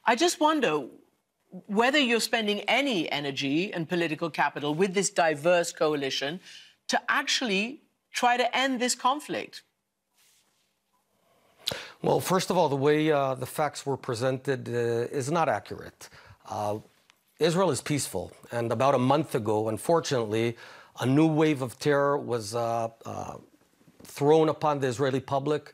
I just wonder whether you're spending any energy and political capital with this diverse coalition to actually try to end this conflict. Well, first of all, the way the facts were presented is not accurate. Israel is peaceful, and about a month ago, unfortunately, a new wave of terror was thrown upon the Israeli public.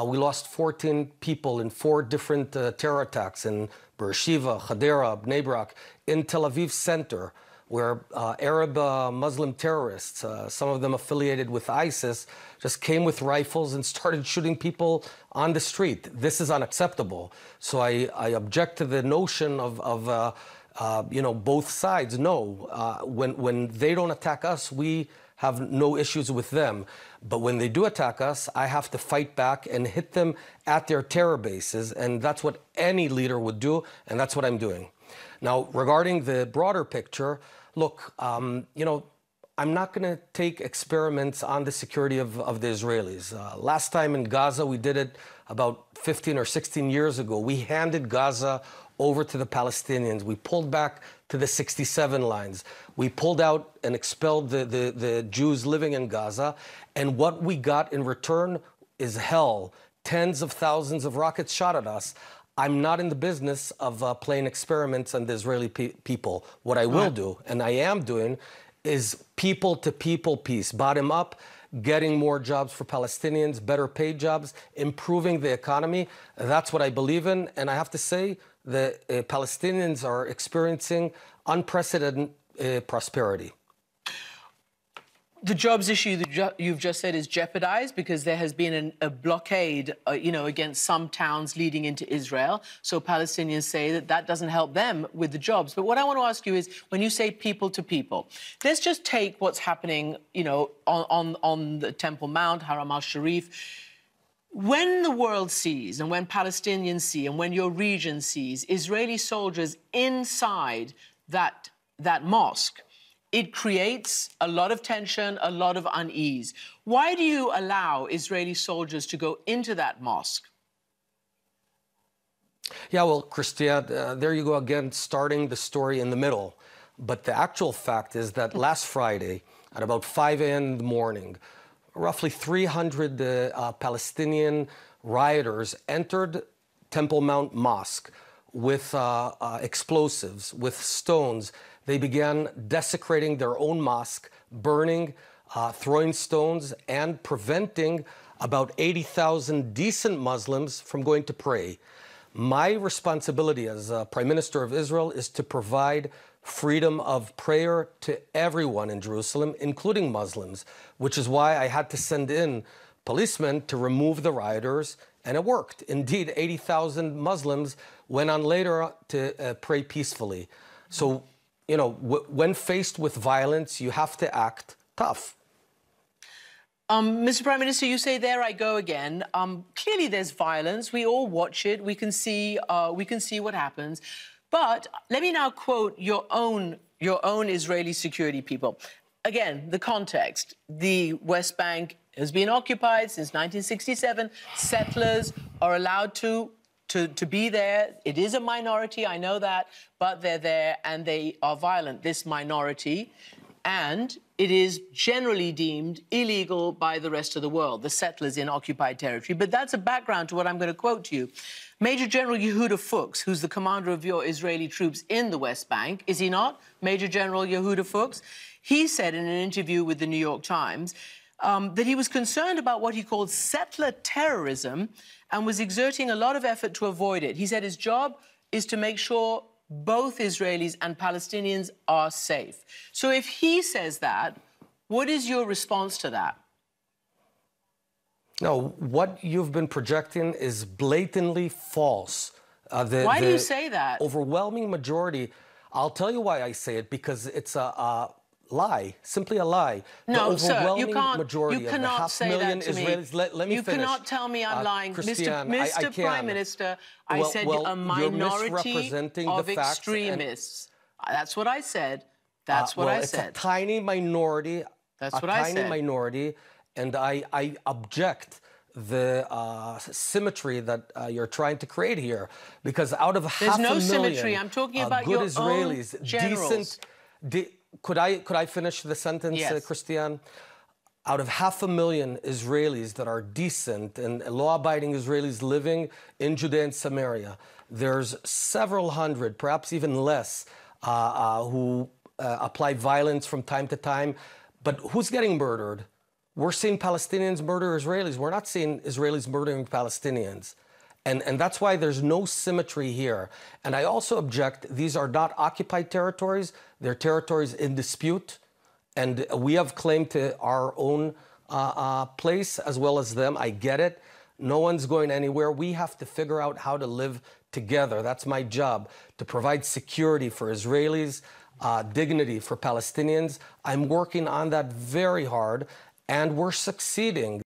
We lost 14 people in 4 different terror attacks in Beersheba, Hadera, Bnei Brak, in Tel Aviv center, where Arab Muslim terrorists, some of them affiliated with ISIS, just came with rifles and started shooting people on the street. This is unacceptable. So I object to the notion of both sides. No, when they don't attack us, we have no issues with them. But when they do attack us, I have to fight back and hit them at their terror bases. And that's what any leader would do, and that's what I'm doing. Now, regarding the broader picture, look, I'm not going to take experiments on the security of the Israelis. Last time in Gaza, we did it about 15 or 16 years ago. We handed Gaza over to the Palestinians. We pulled back to the 67 lines. We pulled out and expelled the Jews living in Gaza. And what we got in return is hell. Tens of thousands of rockets shot at us. I'm not in the business of playing experiments on the Israeli people. What I will do, and I am doing, is people-to-people peace, bottom up, getting more jobs for Palestinians, better paid jobs, improving the economy. That's what I believe in. And I have to say, the Palestinians are experiencing unprecedented prosperity. The jobs issue that you've just said is jeopardized because there has been a blockade, against some towns leading into Israel. So Palestinians say that doesn't help them with the jobs. But what I want to ask you is, when you say people to people, let's just take what's happening, on the Temple Mount, Haram al-Sharif. When the world sees, and when Palestinians see, and when your region sees Israeli soldiers inside that mosque, it creates a lot of tension, a lot of unease. Why do you allow Israeli soldiers to go into that mosque? Yeah, well, Christiane, there you go again, starting the story in the middle. But the actual fact is that last Friday, at about 5 a.m. in the morning, roughly 300 Palestinian rioters entered Temple Mount Mosque with explosives, with stones. They began desecrating their own mosque, burning, throwing stones, and preventing about 80,000 decent Muslims from going to pray. My responsibility as Prime Minister of Israel is to provide freedom of prayer to everyone in Jerusalem, including Muslims, which is why I had to send in policemen to remove the rioters, and it worked. Indeed, 80,000 Muslims went on later to pray peacefully. So, when faced with violence, you have to act tough. Mr. Prime Minister, you say, there I go again. Clearly there's violence. We all watch it. We can see what happens. But let me now quote your own Israeli security people. Again, the context. The West Bank has been occupied since 1967. Settlers are allowed to be there. It is a minority, I know that, but they're there and they are violent, this minority. And it is generally deemed illegal by the rest of the world, the settlers in occupied territory. But that's a background to what I'm going to quote to you. Major General Yehuda Fuchs, who's the commander of your Israeli troops in the West Bank, is he not? Major General Yehuda Fuchs? He said in an interview with the New York Times that he was concerned about what he called settler terrorism and was exerting a lot of effort to avoid it. He said his job is to make sure both Israelis and Palestinians are safe. So if he says that, what is your response to that? No, what you've been projecting is blatantly false. Why do you say that? Overwhelming majority. I'll tell you why I say it, because it's a lie, simply a lie. No, the overwhelming sir, majority you cannot of the say that to Israelis, me. Let me you finish. Cannot tell me I'm lying. Christiane, Mr. Prime Minister, I said a minority of extremists. That's what I said. That's what I said. It's a tiny minority. That's what I said. A tiny minority, and I object the symmetry that you're trying to create here, because out of There's half no a million symmetry. I'm talking about good your Israelis, own generals. could I finish the sentence, Yes. Christiane? Out of 500,000 Israelis that are decent and law-abiding Israelis living in Judea and Samaria, there's several hundred, perhaps even less, who apply violence from time to time. But who's getting murdered? We're seeing Palestinians murder Israelis. We're not seeing Israelis murdering Palestinians. And that's why there's no symmetry here. And I also object, these are not occupied territories. They're territories in dispute. And we have claim to our own place as well as them. I get it. No one's going anywhere. We have to figure out how to live together. That's my job, to provide security for Israelis, dignity for Palestinians. I'm working on that very hard, and we're succeeding.